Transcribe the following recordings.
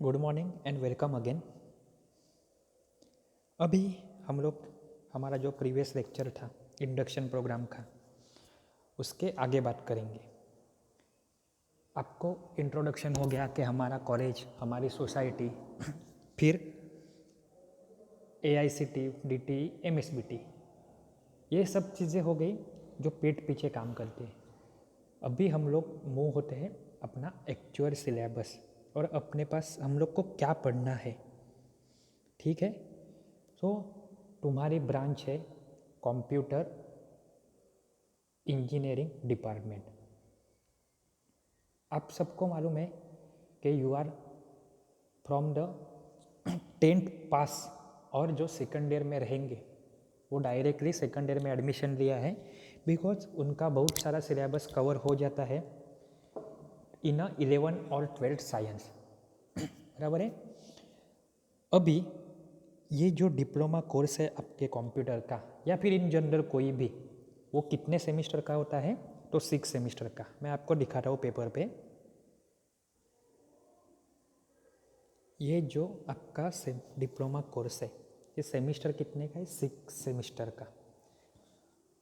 Good morning and welcome again. अभी हम लोग हमारा जो प्रीवियस लेक्चर था इंडक्शन प्रोग्राम का, उसके आगे बात करेंगे। आपको इंट्रोडक्शन हो गया कि हमारा कॉलेज, हमारी सोसाइटी, फिर AICTE, DTE, MSBT, ये सब चीज़ें हो गई जो पेट पीछे काम करती है। अभी हम लोग मूव होते हैं अपना एक्चुअल सिलेबस और अपने पास हम लोग को क्या पढ़ना है। ठीक है, तो तुम्हारी ब्रांच है कंप्यूटर इंजीनियरिंग डिपार्टमेंट। आप सबको मालूम है कि you are from the 10th पास, और जो सेकंड ईयर में रहेंगे वो डायरेक्टली सेकंड ईयर में एडमिशन लिया है, बिकॉज उनका बहुत सारा सिलेबस कवर हो जाता है इन 11 और 12th साइंस। बराबर है। अभी ये जो डिप्लोमा कोर्स है आपके कंप्यूटर का या फिर इन जनरल कोई भी, वो कितने सेमेस्टर का होता है? तो 6 सेमेस्टर का। मैं आपको दिखा रहा हूँ पेपर पे। ये जो आपका डिप्लोमा कोर्स है, ये सेमेस्टर कितने का है? 6 सेमेस्टर का।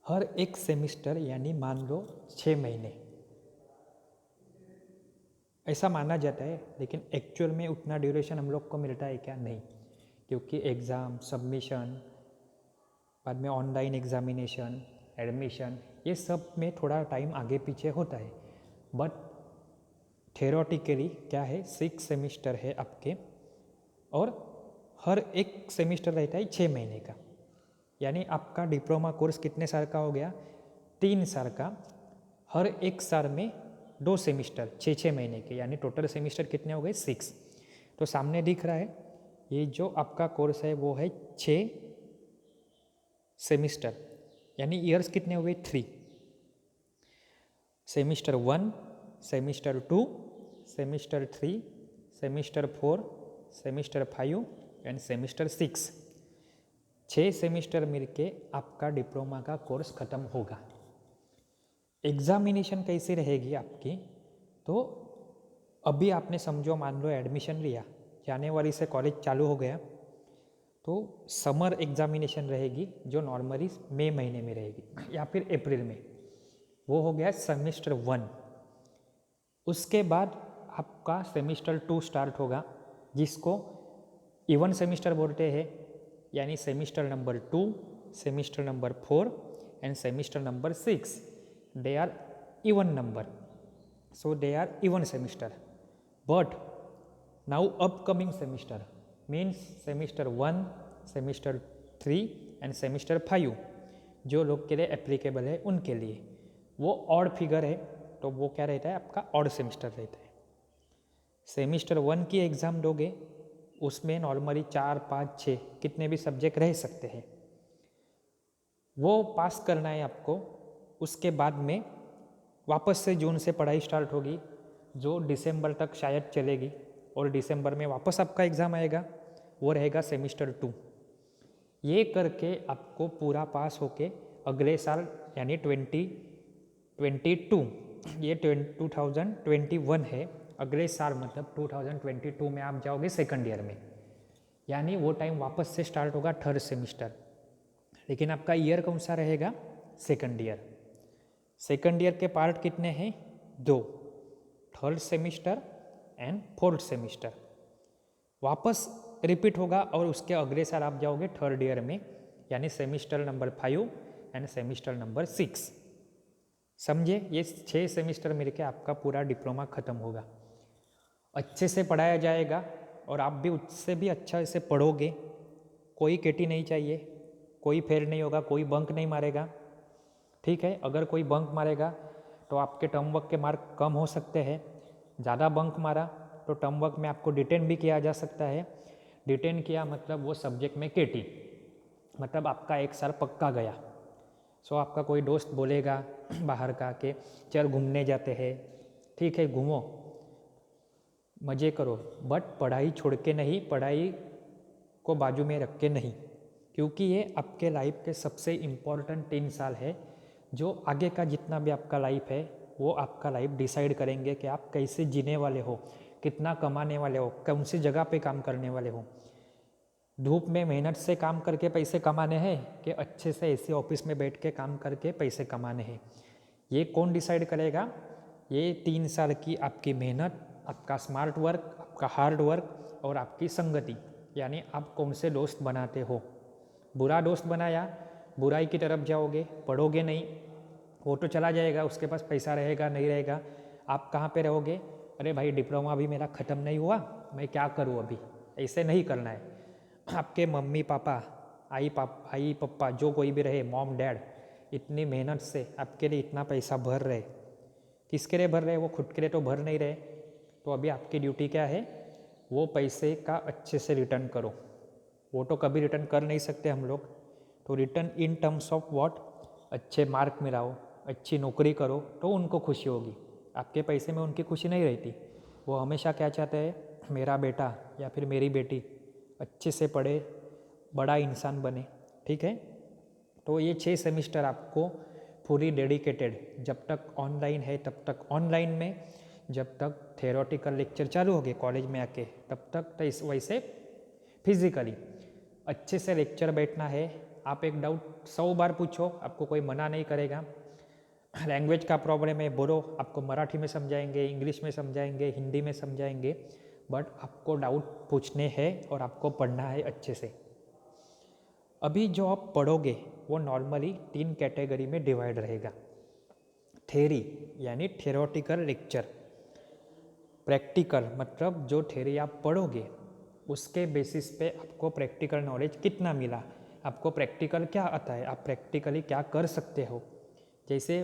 हर एक सेमेस्टर यानी मान लो 6 महीने ऐसा माना जाता है, लेकिन एक्चुअल में उतना ड्यूरेशन हम लोग को मिलता है क्या? नहीं, क्योंकि एग्ज़ाम, सबमिशन, बाद में ऑनलाइन एग्जामिनेशन, एडमिशन, ये सब में थोड़ा टाइम आगे पीछे होता है। बट थ्योरेटिकली क्या है, 6 सेमेस्टर है आपके, और हर एक सेमेस्टर रहता है 6 महीने का। यानी आपका डिप्लोमा कोर्स कितने साल का हो गया? 3 साल का। हर एक साल में 2 सेमेस्टर 6 महीने के, यानी टोटल सेमेस्टर कितने हो गए? 6। तो सामने दिख रहा है, ये जो आपका कोर्स है वो है 6 सेमेस्टर, यानी ईयर्स कितने हो गए? 3। Semester 1, semester 2, semester 3, semester 4, semester 5 end semester 6। 6 semester मिलके आपका डिप्लोमा का कोर्स ख़त्म होगा। एग्जामिनेशन कैसी रहेगी आपकी? तो अभी आपने समझो, मान लो एडमिशन लिया, जनवरी से कॉलेज चालू हो गया, तो समर एग्जामिनेशन रहेगी जो नॉर्मली मई महीने में रहेगी या फिर अप्रैल में। वो हो गया सेमेस्टर 1। उसके बाद आपका सेमेस्टर 2 स्टार्ट होगा, जिसको इवन सेमेस्टर बोलते हैं, यानी semester number 2, semester number 4 and semester number 6, they are even number, so they are even semester. But now upcoming semester means semester 1, semester 3 and semester 5 जो लोग के लिए एप्लीकेबल है, उनके लिए वो ऑड फिगर है, तो वो क्या रहता है? आपका ऑड सेमेस्टर रहता है। सेमेस्टर 1 की एग्ज़ाम दोगे, उसमें नॉर्मली 4, 5, 6 कितने भी सब्जेक्ट रह सकते हैं, वो पास करना है आपको। उसके बाद में वापस से जून से पढ़ाई स्टार्ट होगी, जो दिसंबर तक शायद चलेगी, और दिसंबर में वापस आपका एग्ज़ाम आएगा, वो रहेगा सेमेस्टर 2। ये करके आपको पूरा पास होके अगले साल यानी 2022, ये 2021 है, अगले साल मतलब 2022 में आप जाओगे सेकंड ईयर में, यानी वो टाइम वापस से स्टार्ट होगा थर्ड सेमेस्टर। लेकिन आपका ईयर कौन सा रहेगा? Second year. सेकंड ईयर के पार्ट कितने हैं? 2, third semester and fourth semester. वापस रिपीट होगा और उसके अगले साल आप जाओगे थर्ड ईयर में, यानी semester number 5 and semester number 6। समझे? ये 6 सेमेस्टर मिलके आपका पूरा डिप्लोमा ख़त्म होगा। अच्छे से पढ़ाया जाएगा और आप भी उससे भी अच्छा से पढ़ोगे। कोई केटी नहीं चाहिए, कोई फेल नहीं होगा, कोई बंक नहीं मारेगा। ठीक है, अगर कोई बंक मारेगा तो आपके टर्म वर्क के मार्क कम हो सकते हैं। ज़्यादा बंक मारा तो टर्म वर्क में आपको डिटेन भी किया जा सकता है। डिटेन किया मतलब वो सब्जेक्ट में केटी, मतलब आपका 1 साल पक्का गया। सो आपका कोई दोस्त बोलेगा बाहर का कि चल घूमने जाते हैं, ठीक है घूमो, मज़े करो, बट पढ़ाई छोड़ के नहीं, पढ़ाई को बाजू में रख के नहीं, क्योंकि ये आपके लाइफ के सबसे इम्पोर्टेंट 3 साल है, जो आगे का जितना भी आपका लाइफ है वो आपका लाइफ डिसाइड करेंगे कि आप कैसे जीने वाले हो, कितना कमाने वाले हो, कौन सी जगह पे काम करने वाले हो, धूप में मेहनत से काम करके पैसे कमाने हैं कि अच्छे से एसी ऑफिस में बैठ के काम करके पैसे कमाने हैं, ये कौन डिसाइड करेगा? ये 3 साल की आपकी मेहनत, आपका स्मार्ट वर्क, आपका हार्ड वर्क और आपकी संगति, यानी आप कौन से दोस्त बनाते हो। बुरा दोस्त बनाया, बुराई की तरफ जाओगे, पढ़ोगे नहीं, वो तो चला जाएगा, उसके पास पैसा रहेगा नहीं रहेगा, आप कहाँ पे रहोगे? अरे भाई डिप्लोमा अभी मेरा ख़त्म नहीं हुआ, मैं क्या करूँ अभी। ऐसे नहीं करना है। आपके मम्मी पापा, आई पप्पा जो कोई भी रहे, मॉम डैड, इतनी मेहनत से आपके लिए इतना पैसा भर रहे, किसके लिए भर रहे? वो खुद के लिए तो भर नहीं रहे। तो अभी आपकी ड्यूटी क्या है? वो पैसे का अच्छे से रिटर्न करो। वो तो कभी रिटर्न कर नहीं सकते हम लोग, तो return in terms of what? अच्छे मार्क में लाओ, अच्छी नौकरी करो, तो उनको खुशी होगी। आपके पैसे में उनकी खुशी नहीं रहती। वो हमेशा क्या चाहते हैं? मेरा बेटा या फिर मेरी बेटी अच्छे से पढ़े, बड़ा इंसान बने। ठीक है, तो ये 6 सेमेस्टर आपको पूरी डेडिकेटेड, जब तक ऑनलाइन है तब तक ऑनलाइन में, जब तक थियोरेटिकल लेक्चर चालू हो गए कॉलेज में आके तब तक, तो इस वैसे फिजिकली अच्छे से लेक्चर बैठना है। आप एक डाउट 100 बार पूछो, आपको कोई मना नहीं करेगा। लैंग्वेज का प्रॉब्लम है, बोलो, आपको मराठी में समझाएंगे, इंग्लिश में समझाएंगे, हिंदी में समझाएंगे, बट आपको डाउट पूछने हैं और आपको पढ़ना है अच्छे से। अभी जो आप पढ़ोगे वो नॉर्मली 3 कैटेगरी में डिवाइड रहेगा। थेरी यानी थियोरेटिकल लेक्चर, प्रैक्टिकल मतलब जो थेरी आप पढ़ोगे उसके बेसिस पे आपको प्रैक्टिकल नॉलेज कितना मिला, आपको प्रैक्टिकल क्या आता है, आप प्रैक्टिकली क्या कर सकते हो। जैसे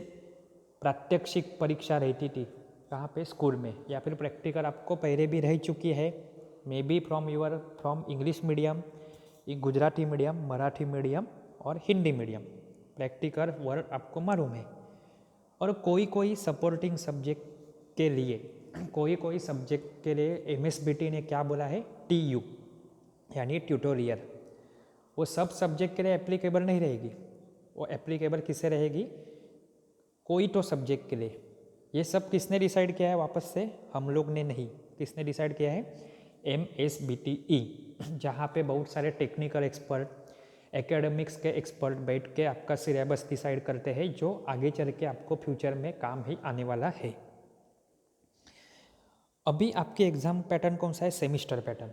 प्रात्यक्षिक परीक्षा रहती थी कहाँ पे? स्कूल में, या फिर प्रैक्टिकल आपको पहले भी रह चुकी है, may be from English medium, Gujarati medium, Marathi medium और हिंदी मीडियम। प्रैक्टिकल वर्ड आपको मालूम है। और कोई कोई सपोर्टिंग सब्जेक्ट के लिए, कोई सब्जेक्ट के लिए एमएसबीटी ने क्या बोला है? टीयू यानी ट्यूटोरियल। वो सब सब्जेक्ट के लिए एप्लीकेबल नहीं रहेगी। वो एप्लीकेबल किससे रहेगी? कोई तो सब्जेक्ट के लिए। ये सब किसने डिसाइड किया है? वापस से हम लोग ने नहीं। किसने डिसाइड किया है? MSBTE, जहाँ पे बहुत सारे टेक्निकल एक्सपर्ट, एकेडमिक्स के एक्सपर्ट बैठ के आपका सिलेबस डिसाइड करते हैं, जो आगे चल के आपको फ्यूचर में काम ही आने वाला है। अभी आपकी एग्ज़ाम पैटर्न कौन सा है? सेमिस्टर पैटर्न,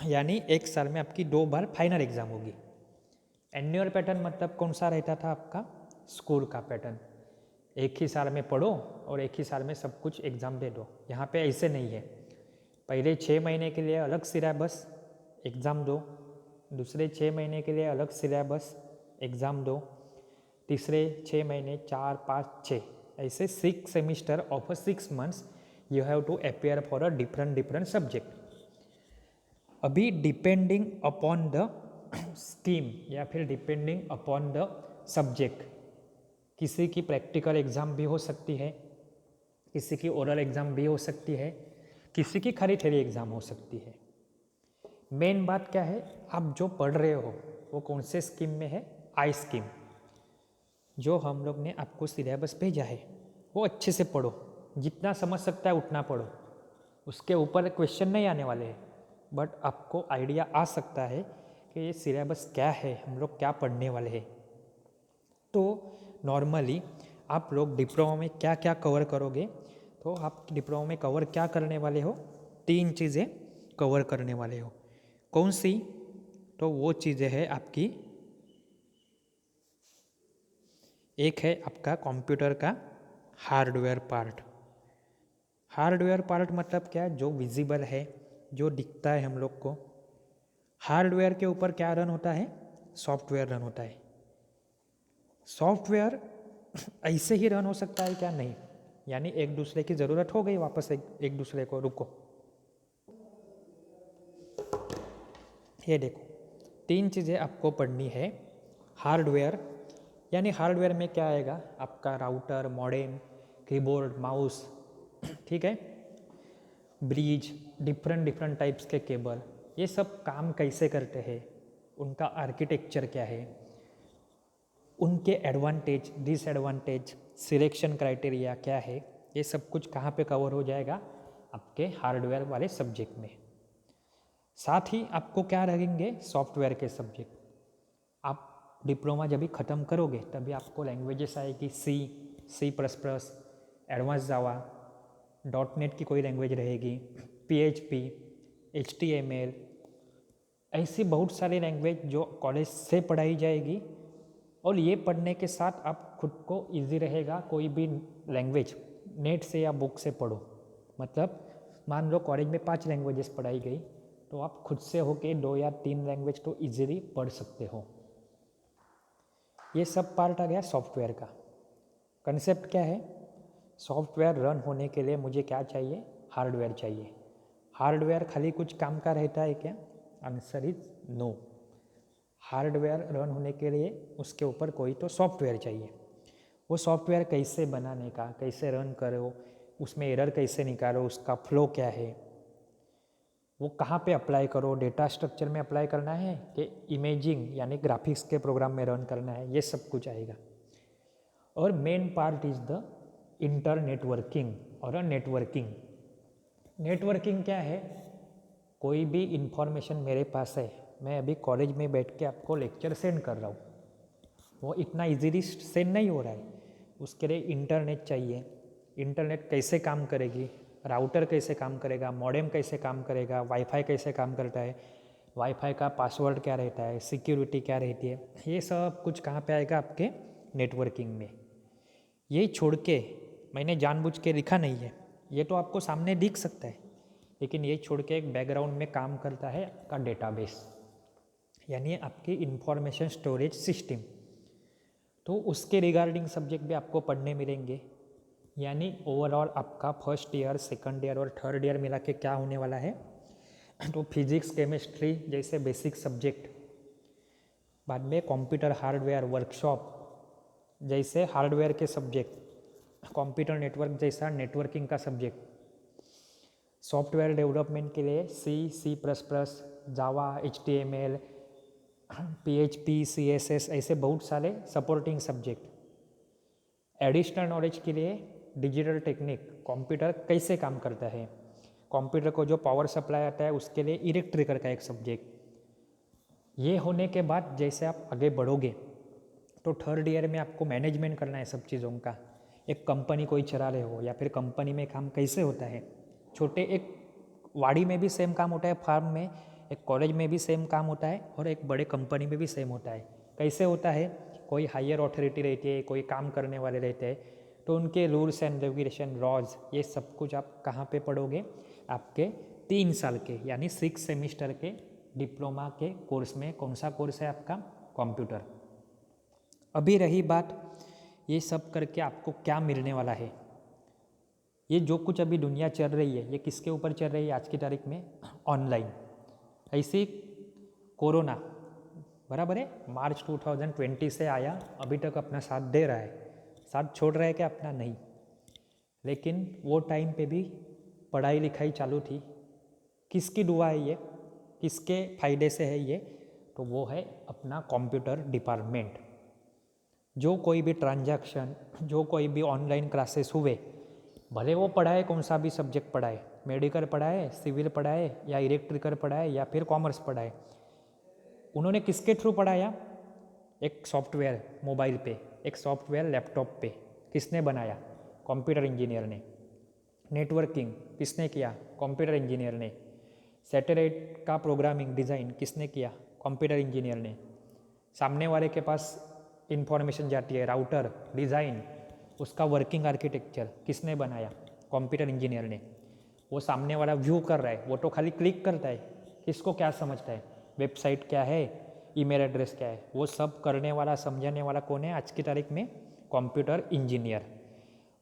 यानी एक साल में आपकी 2 बार फाइनल एग्ज़ाम होगी। एनुअल पैटर्न मतलब कौन सा रहता था आपका? स्कूल का पैटर्न, एक ही साल में पढ़ो और एक ही साल में सब कुछ एग्ज़ाम दे दो। यहाँ पे ऐसे नहीं है। पहले 6 महीने के लिए अलग सिलेबस, एग्ज़ाम दो, दूसरे 6 महीने के लिए अलग सिलेबस, एग्ज़ाम दो, तीसरे 6 महीने, 4, 5, 6, ऐसे 6 semester of 6 months you have to appear for a different subject. अभी डिपेंडिंग अपॉन द स्कीम या फिर डिपेंडिंग अपॉन द सब्जेक्ट, किसी की प्रैक्टिकल एग्ज़ाम भी हो सकती है, किसी की ओरल एग्ज़ाम भी हो सकती है, किसी की खाली थ्योरी एग्ज़ाम हो सकती है। मेन बात क्या है? आप जो पढ़ रहे हो वो कौन से स्कीम में है? आई स्कीम। जो हम लोग ने आपको सिलेबस भेजा है वो अच्छे से पढ़ो, जितना समझ सकता है उतना पढ़ो। उसके ऊपर क्वेश्चन नहीं आने वाले हैं, बट आपको आइडिया आ सकता है कि ये सिलेबस क्या है, हम लोग क्या पढ़ने वाले हैं। तो नॉर्मली आप लोग डिप्लोमा में क्या क्या कवर करोगे? तो आप डिप्लोमा में कवर क्या करने वाले हो? 3 चीज़ें कवर करने वाले हो। कौन सी? तो वो चीज़ें हैं आपकी, एक है आपका कंप्यूटर का हार्डवेयर पार्ट। हार्डवेयर पार्ट मतलब क्या? जो विजिबल है, जो दिखता है हम लोग को। हार्डवेयर के ऊपर क्या रन होता है? सॉफ्टवेयर रन होता है। सॉफ्टवेयर ऐसे ही रन हो सकता है क्या? नहीं, यानी एक दूसरे की ज़रूरत हो गई, वापस एक दूसरे को रुको। ये देखो, 3 चीज़ें आपको पढ़नी है। हार्डवेयर यानी हार्डवेयर में क्या आएगा? आपका राउटर, मॉडेम, कीबोर्ड, माउस, ठीक है, ब्रिज, डिफरेंट टाइप्स के केबल, ये सब काम कैसे करते हैं, उनका आर्किटेक्चर क्या है, उनके एडवांटेज, डिसएडवांटेज, सिलेक्शन क्राइटेरिया क्या है, ये सब कुछ कहाँ पे कवर हो जाएगा? आपके हार्डवेयर वाले सब्जेक्ट में। साथ ही आपको क्या रहेंगे, सॉफ्टवेयर के सब्जेक्ट। आप डिप्लोमा जब भी ख़त्म करोगे तभी आपको लैंग्वेजेस आएगी, C plus plus, advance Java, .NET की कोई लैंग्वेज रहेगी, PHP, HTML, ऐसी बहुत सारी लैंग्वेज जो कॉलेज से पढ़ाई जाएगी। और ये पढ़ने के साथ आप खुद को इजी रहेगा, कोई भी लैंग्वेज नेट से या बुक से पढ़ो। मतलब मान लो कॉलेज में 5 लैंग्वेजेस पढ़ाई गई तो आप खुद से होके 2 या 3 लैंग्वेज तो इजीली पढ़ सकते हो। ये सब पार्ट आ गया सॉफ्टवेयर का। कंसेप्ट क्या है, सॉफ्टवेयर रन होने के लिए मुझे क्या चाहिए, हार्डवेयर चाहिए। हार्डवेयर खाली कुछ काम का रहता है क्या? Answer is no. Hardware run होने के लिए उसके ऊपर कोई तो सॉफ्टवेयर चाहिए। वो सॉफ्टवेयर कैसे बनाने का, कैसे रन करो, उसमें एरर कैसे निकालो, उसका फ्लो क्या है, वो कहाँ पे अप्लाई करो, डेटा स्ट्रक्चर में अप्लाई करना है कि इमेजिंग यानी ग्राफिक्स के प्रोग्राम में रन करना है, ये सब कुछ आएगा। और main part is the internetworking और नेटवर्किंग। नेटवर्किंग क्या है, कोई भी इंफॉर्मेशन मेरे पास है, मैं अभी कॉलेज में बैठ के आपको लेक्चर सेंड कर रहा हूँ, वो इतना इजीली सेंड नहीं हो रहा है, उसके लिए इंटरनेट चाहिए। इंटरनेट कैसे काम करेगी, राउटर कैसे काम करेगा, मॉडेम कैसे काम करेगा, वाईफाई कैसे काम करता है, वाईफाई का पासवर्ड क्या रहता है, सिक्योरिटी क्या रहती है, ये सब कुछ कहाँ पे आएगा, आपके नेटवर्किंग में। ये छोड़ के मैंने जानबूझ के लिखा नहीं है, ये तो आपको सामने दिख सकता है, लेकिन ये छोड़ के एक बैकग्राउंड में काम करता है आपका डेटाबेस, यानी आपकी इंफॉर्मेशन स्टोरेज सिस्टम। तो उसके रिगार्डिंग सब्जेक्ट भी आपको पढ़ने मिलेंगे। यानी ओवरऑल आपका फर्स्ट ईयर, सेकंड ईयर और थर्ड ईयर मिला के क्या होने वाला है, तो फिजिक्स, केमिस्ट्री जैसे बेसिक सब्जेक्ट, बाद में कंप्यूटर हार्डवेयर वर्कशॉप जैसे हार्डवेयर के सब्जेक्ट, कंप्यूटर नेटवर्क जैसा नेटवर्किंग का सब्जेक्ट, सॉफ्टवेयर डेवलपमेंट के लिए C++, जावा, HTML, PHP, CSS, ऐसे बहुत सारे सपोर्टिंग सब्जेक्ट। एडिशनल नॉलेज के लिए डिजिटल टेक्निक, कंप्यूटर कैसे काम करता है, कंप्यूटर को जो पावर सप्लाई आता है उसके लिए इलेक्ट्रिकल का एक सब्जेक्ट। ये होने के बाद जैसे आप आगे बढ़ोगे तो थर्ड ईयर में आपको मैनेजमेंट करना है सब चीज़ों का। एक कंपनी कोई चला रहे हो या फिर कंपनी में काम कैसे होता है, छोटे एक वाड़ी में भी सेम काम होता है, फार्म में, एक कॉलेज में भी सेम काम होता है और एक बड़े कंपनी में भी सेम होता है। कैसे होता है, कोई हायर अथॉरिटी रहती है, कोई काम करने वाले रहते हैं, तो उनके रूल्स एंड रेगुलेशन, लॉज, ये सब कुछ आप कहाँ पे पढ़ोगे, आपके 3 साल के यानी 6 सेमिस्टर के डिप्लोमा के कोर्स में। कौन सा कोर्स है आपका, कंप्यूटर। अभी रही बात ये सब करके आपको क्या मिलने वाला है, ये जो कुछ अभी दुनिया चल रही है ये किसके ऊपर चल रही है आज की तारीख में, ऑनलाइन। ऐसे कोरोना बराबर है, मार्च 2020 से आया, अभी तक अपना साथ दे रहा है, साथ छोड़ रहा है क्या अपना, नहीं। लेकिन वो टाइम पे भी पढ़ाई लिखाई चालू थी, किसकी दुआ है ये, किसके फायदे से है ये, तो वो है अपना कंप्यूटर डिपार्टमेंट। जो कोई भी ट्रांजैक्शन, जो कोई भी ऑनलाइन क्लासेस हुए, भले वो पढ़ाए कौन सा भी सब्जेक्ट पढ़ाए, मेडिकल पढ़ाए, सिविल पढ़ाए या इलेक्ट्रिकल पढ़ाए या फिर कॉमर्स पढ़ाए, उन्होंने किसके थ्रू पढ़ाया, एक सॉफ्टवेयर मोबाइल पे, एक सॉफ्टवेयर लैपटॉप पे, किसने बनाया, कंप्यूटर इंजीनियर ने। नेटवर्किंग किसने किया, कंप्यूटर इंजीनियर ने। सैटेलाइट का प्रोग्रामिंग डिज़ाइन किसने किया, कंप्यूटर इंजीनियर ने। सामने वाले के पास इंफॉर्मेशन जाती है, राउटर डिज़ाइन, उसका वर्किंग आर्किटेक्चर किसने बनाया, कंप्यूटर इंजीनियर ने। वो सामने वाला व्यू कर रहा है, वो तो खाली क्लिक करता है, किसको क्या समझता है, वेबसाइट क्या है, ईमेल एड्रेस क्या है, वो सब करने वाला, समझाने वाला कौन है आज की तारीख में, कंप्यूटर इंजीनियर।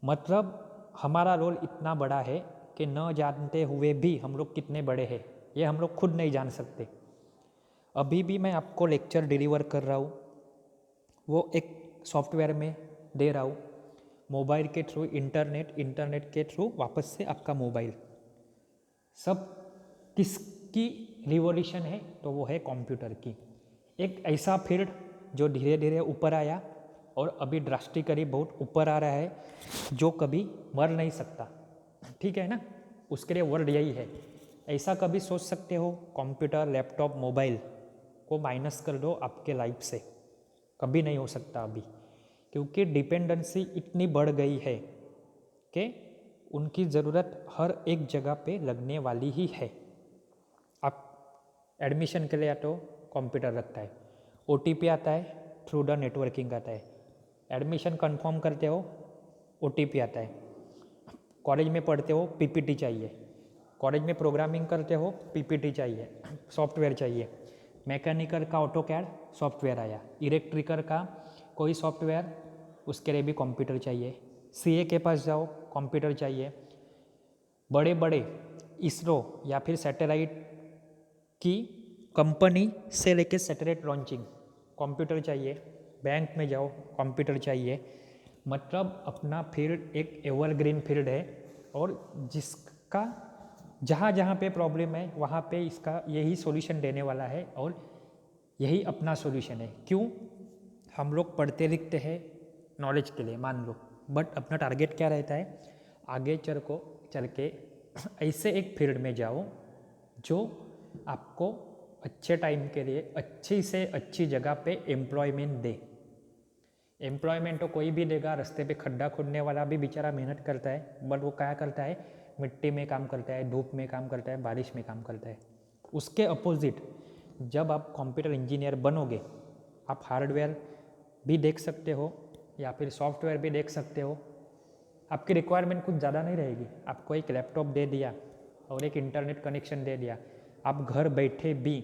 मतलब हमारा रोल इतना बड़ा है कि न जानते हुए भी हम लोग कितने बड़े हैं ये हम लोग खुद नहीं जान सकते। अभी भी मैं आपको लेक्चर डिलीवर कर रहा हूँ, वो एक सॉफ्टवेयर में दे रहा हूँ, मोबाइल के थ्रू, इंटरनेट के थ्रू वापस से आपका मोबाइल। सब किसकी रिवॉल्यूशन है, तो वो है कंप्यूटर की। एक ऐसा फील्ड जो धीरे धीरे ऊपर आया और अभी ड्रास्टिकली बहुत ऊपर आ रहा है, जो कभी मर नहीं सकता, ठीक है ना। उसके लिए वर्ड यही है। ऐसा कभी सोच सकते हो कंप्यूटर, लैपटॉप, मोबाइल को माइनस कर दो आपके लाइफ से? कभी नहीं हो सकता अभी, क्योंकि डिपेंडेंसी इतनी बढ़ गई है कि उनकी ज़रूरत हर एक जगह पे लगने वाली ही है। आप एडमिशन के लिए आते हो, कंप्यूटर रखता है, OTP आता है, थ्रू द नेटवर्किंग आता है, एडमिशन कंफर्म करते हो, OTP आता है, कॉलेज में पढ़ते हो, PPT चाहिए, कॉलेज में प्रोग्रामिंग करते हो, PPT चाहिए, सॉफ्टवेयर चाहिए, मैकेनिकल का AutoCAD सॉफ्टवेयर आया, इलेक्ट्रिकल का कोई सॉफ्टवेयर, उसके लिए भी कंप्यूटर चाहिए, CA के पास जाओ, कंप्यूटर चाहिए, बड़े बड़े इसरो या फिर सैटेलाइट की कंपनी से लेके सैटेलाइट लॉन्चिंग, कंप्यूटर चाहिए, बैंक में जाओ, कंप्यूटर चाहिए। मतलब अपना फील्ड एक एवरग्रीन फील्ड है, और जिसका जहाँ जहाँ पे प्रॉब्लम है वहाँ पे इसका यही सॉल्यूशन देने वाला है, और यही अपना सॉल्यूशन है। क्यों? हम लोग पढ़ते लिखते हैं नॉलेज के लिए मान लो, बट अपना टारगेट क्या रहता है? आगे चल के ऐसे एक फील्ड में जाओ जो आपको अच्छे टाइम के लिए अच्छी से अच्छी जगह पे एम्प्लॉयमेंट दे। एम्प्लॉयमेंट तो कोई भी देगा, रास्ते पे खड्डा खोदने वाला भी बेचारा मेहनत करता है, बट वो क्या करता है? मिट्टी में काम करता है, धूप में काम करता है, बारिश में काम करता है। उसके अपोजिट जब आप कंप्यूटर इंजीनियर बनोगे, आप हार्डवेयर भी देख सकते हो या फिर सॉफ्टवेयर भी देख सकते हो। आपकी रिक्वायरमेंट कुछ ज़्यादा नहीं रहेगी, आपको एक लैपटॉप दे दिया और एक इंटरनेट कनेक्शन दे दिया, आप घर बैठे भी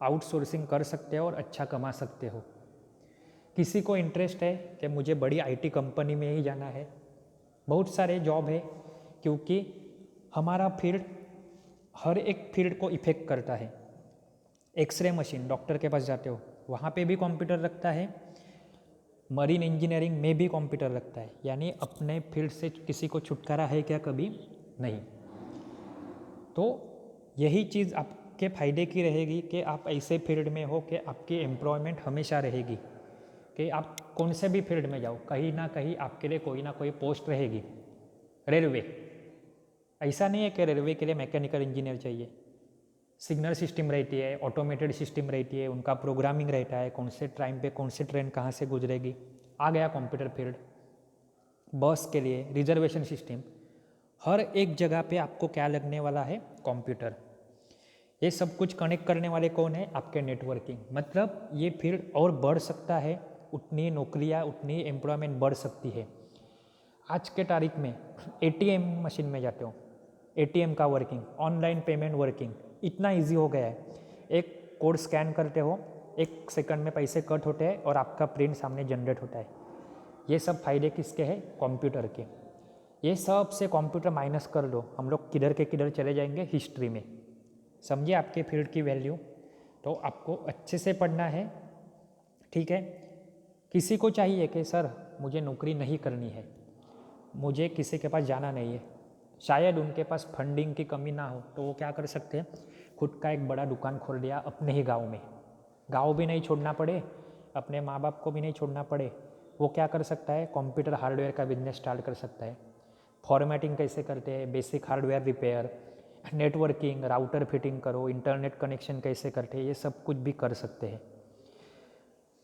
आउटसोर्सिंग कर सकते हो और अच्छा कमा सकते हो। किसी को इंटरेस्ट है कि मुझे बड़ी IT कंपनी में ही जाना है, बहुत सारे जॉब है, क्योंकि हमारा फील्ड हर एक फील्ड को इफेक्ट करता है। एक्सरे मशीन, डॉक्टर के पास जाते हो, वहाँ पे भी कंप्यूटर रखता है, मरीन इंजीनियरिंग में भी कंप्यूटर रखता है, यानी अपने फील्ड से किसी को छुटकारा है क्या? कभी नहीं। तो यही चीज़ आपके फ़ायदे की रहेगी कि आप ऐसे फील्ड में हो कि आपकी एम्प्लॉयमेंट हमेशा रहेगी, कि आप कौन से भी फील्ड में जाओ, कहीं ना कहीं आपके लिए कोई ना कोई पोस्ट रहेगी। रेलवे, ऐसा नहीं है कि रेलवे के लिए मैकेनिकल इंजीनियर चाहिए, सिग्नल सिस्टम रहती है, ऑटोमेटेड सिस्टम रहती है, उनका प्रोग्रामिंग रहता है, कौन से टाइम पे कौन से ट्रेन कहाँ से गुजरेगी। आ गया कंप्यूटर फील्ड। बस के लिए रिजर्वेशन सिस्टम, हर एक जगह पे आपको क्या लगने वाला है? कंप्यूटर। ये सब कुछ कनेक्ट करने वाले कौन है? आपके नेटवर्किंग। मतलब ये फील्ड और बढ़ सकता है, उतनी नौकरियाँ, उतनी एम्प्लॉयमेंट बढ़ सकती है। आज के तारीख में ATM मशीन में जाते हो, ATM का वर्किंग, ऑनलाइन पेमेंट वर्किंग इतना इजी हो गया है। एक कोड स्कैन करते हो, 1 सेकंड में पैसे कट होते हैं और आपका प्रिंट सामने जनरेट होता है। ये सब फायदे किसके हैं? कंप्यूटर के। ये सब से कंप्यूटर माइनस कर दो, हम लोग किधर के किधर चले जाएंगे? हिस्ट्री में। समझिए आपके फील्ड की वैल्यू। तो आपको अच्छे से पढ़ना है, ठीक है। किसी को चाहिए कि सर मुझे नौकरी नहीं करनी है, मुझे किसी के पास जाना नहीं है, शायद उनके पास फंडिंग की कमी ना हो, तो वो क्या कर सकते हैं? खुद का एक बड़ा दुकान खोल दिया अपने ही गांव में। गांव भी नहीं छोड़ना पड़े, अपने माँ बाप को भी नहीं छोड़ना पड़े, वो क्या कर सकता है? कंप्यूटर हार्डवेयर का बिजनेस स्टार्ट कर सकता है। फॉर्मेटिंग कैसे करते हैं, basic hardware repair, networking, router fitting करो, इंटरनेट कनेक्शन कैसे करते हैं, ये सब कुछ भी कर सकते हैं।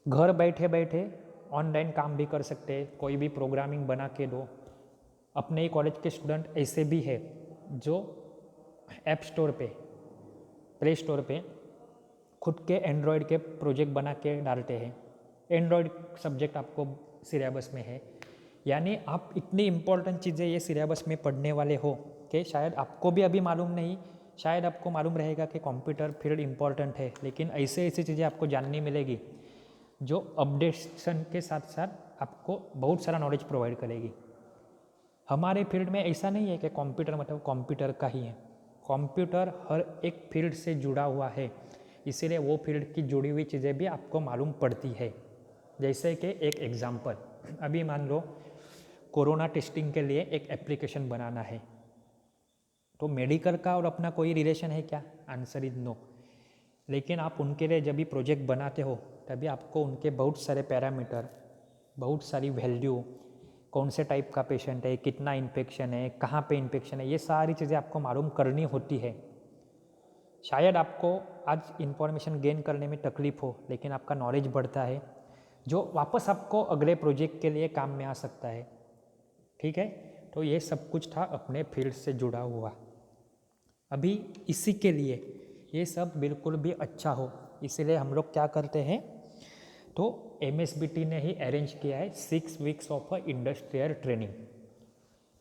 घर बैठे बैठे ऑनलाइन काम भी कर सकते हैं, कोई भी प्रोग्रामिंग बना के दो। अपने ही कॉलेज के स्टूडेंट ऐसे भी है जो ऐप स्टोर पे, प्ले स्टोर पे खुद के एंड्रॉयड के प्रोजेक्ट बना के डालते हैं। एंड्रॉयड सब्जेक्ट आपको सिलेबस में है, यानी आप इतनी इम्पोर्टेंट चीज़ें ये सिलेबस में पढ़ने वाले हो कि शायद आपको भी अभी मालूम नहीं, शायद आपको मालूम रहेगा कि कंप्यूटर फील्ड इम्पॉर्टेंट है, लेकिन ऐसे ऐसी चीज़ें आपको जानने मिलेगी जो अपडेशन के साथ साथ आपको बहुत सारा नॉलेज प्रोवाइड करेगी। हमारे फील्ड में ऐसा नहीं है कि कंप्यूटर मतलब कंप्यूटर का ही है, कंप्यूटर हर एक फील्ड से जुड़ा हुआ है, इसीलिए वो फील्ड की जुड़ी हुई चीज़ें भी आपको मालूम पड़ती है। जैसे कि एक एग्जांपल, अभी मान लो कोरोना टेस्टिंग के लिए एक एप्लीकेशन बनाना है, तो मेडिकल का और अपना कोई रिलेशन है क्या? Answer is no. लेकिन आप उनके लिए जब भी प्रोजेक्ट बनाते हो तभी आपको उनके बहुत सारे पैरामीटर, बहुत सारी वैल्यू कौन से टाइप का पेशेंट है, कितना इन्फेक्शन है, कहाँ पे इन्फेक्शन है, ये सारी चीज़ें आपको मालूम करनी होती है। शायद आपको आज इन्फॉर्मेशन गेन करने में तकलीफ हो, लेकिन आपका नॉलेज बढ़ता है जो वापस आपको अगले प्रोजेक्ट के लिए काम में आ सकता है। ठीक है, तो ये सब कुछ था अपने फील्ड से जुड़ा हुआ। अभी इसी के लिए ये सब बिल्कुल भी अच्छा हो, इसीलिए हम लोग क्या करते हैं, तो MSBT ने ही अरेंज किया है 6 वीक्स ऑफ इंडस्ट्रियल ट्रेनिंग।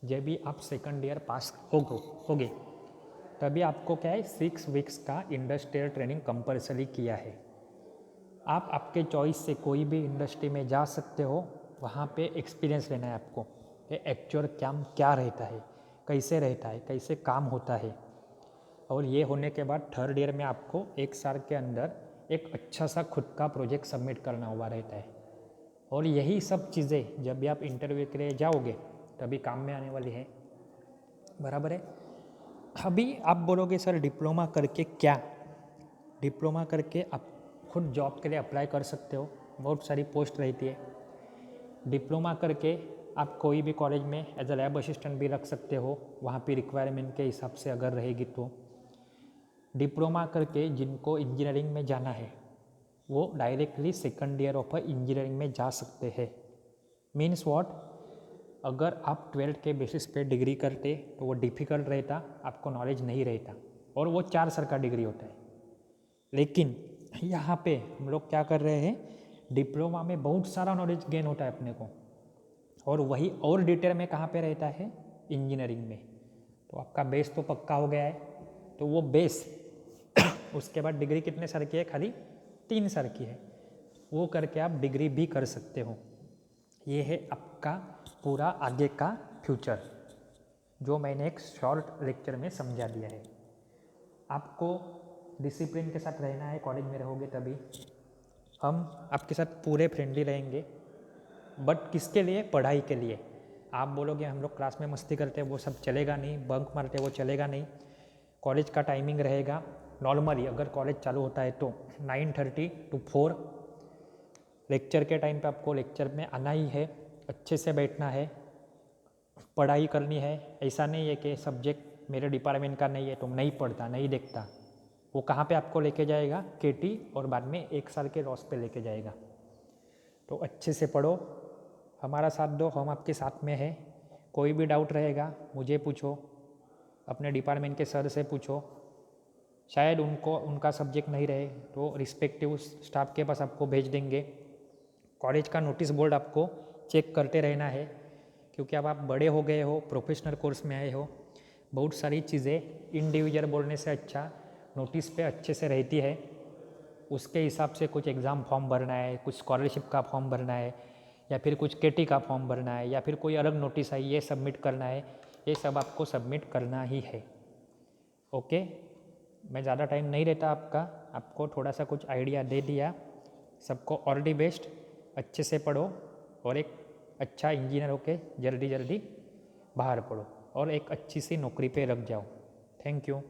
जब भी आप सेकंड ईयर पास होगे तभी आपको क्या है 6 वीक्स का इंडस्ट्रियल ट्रेनिंग कंपलसरी किया है। आप आपके चॉइस से कोई भी इंडस्ट्री में जा सकते हो, वहाँ पे एक्सपीरियंस लेना है आपको कि एक्चुअल काम क्या रहता है, कैसे रहता है, कैसे काम होता है। और ये होने के बाद थर्ड ईयर में आपको 1 साल के अंदर एक अच्छा सा खुद का प्रोजेक्ट सबमिट करना हुआ रहता है। और यही सब चीज़ें जब भी आप इंटरव्यू के लिए जाओगे तभी काम में आने वाली है। बराबर है। अभी आप बोलोगे सर डिप्लोमा करके क्या, डिप्लोमा करके आप खुद जॉब के लिए अप्लाई कर सकते हो, बहुत सारी पोस्ट रहती है। डिप्लोमा करके आप कोई भी कॉलेज में एज अ लैब असिस्टेंट भी रख सकते हो, वहाँ पे रिक्वायरमेंट के हिसाब से अगर रहेगी तो। डिप्लोमा करके जिनको इंजीनियरिंग में जाना है वो directly second year of engineering में जा सकते हैं। मीन्स व्हाट, अगर आप 12th के बेसिस पे डिग्री करते तो वो डिफ़िकल्ट रहता, आपको नॉलेज नहीं रहता, और वो 4 साल का डिग्री होता है। लेकिन यहाँ पे हम लोग क्या कर रहे हैं, डिप्लोमा में बहुत सारा नॉलेज गेन होता है अपने को, और वही और डिटेल में कहाँ पे रहता है, इंजीनियरिंग में। तो आपका बेस तो पक्का हो गया है, तो वो बेस उसके बाद डिग्री कितने साल की है, खाली 3 साल की है, वो करके आप डिग्री भी कर सकते हो। ये है आपका पूरा आगे का फ्यूचर, जो मैंने एक शॉर्ट लेक्चर में समझा दिया है। आपको डिसिप्लिन के साथ रहना है, कॉलेज में रहोगे तभी। हम आपके साथ पूरे फ्रेंडली रहेंगे, बट किसके लिए, पढ़ाई के लिए। आप बोलोगे हम लोग क्लास में मस्ती करते हैं, वो सब चलेगा नहीं, बंक मारते वो चलेगा नहीं। कॉलेज का टाइमिंग रहेगा नॉर्मली, अगर कॉलेज चालू होता है तो 9:30 to 4। लेक्चर के टाइम पे आपको लेक्चर में आना ही है, अच्छे से बैठना है, पढ़ाई करनी है। ऐसा नहीं है कि सब्जेक्ट मेरे डिपार्टमेंट का नहीं है तो नहीं पढ़ता, नहीं देखता। वो कहाँ पे आपको लेके जाएगा, केटी, और बाद में 1 साल के लॉस पे लेके जाएगा। तो अच्छे से पढ़ो, हमारा साथ दो, हम आपके साथ में हैं। कोई भी डाउट रहेगा मुझे पूछो, अपने डिपार्टमेंट के सर से पूछो। शायद उनको उनका सब्जेक्ट नहीं रहे तो रिस्पेक्टिव स्टाफ के पास आपको भेज देंगे। कॉलेज का नोटिस बोर्ड आपको चेक करते रहना है, क्योंकि अब आप बड़े हो गए हो, प्रोफेशनल कोर्स में आए हो। बहुत सारी चीज़ें इंडिविजुअल बोलने से अच्छा नोटिस पे अच्छे से रहती है। उसके हिसाब से कुछ एग्ज़ाम फॉर्म भरना है, कुछ स्कॉलरशिप का फॉर्म भरना है, या फिर कुछ केटी का फॉर्म भरना है, या फिर कोई अलग नोटिस है ये सबमिट करना है, ये सब आपको सबमिट करना ही है। ओके, मैं ज़्यादा टाइम नहीं रहता आपका, आपको थोड़ा सा कुछ आइडिया दे दिया। सबको ऑल दी बेस्ट, अच्छे से पढ़ो और एक अच्छा इंजीनियर होके जल्दी जल्दी बाहर पढ़ो और एक अच्छी सी नौकरी पे लग जाओ। Thank you.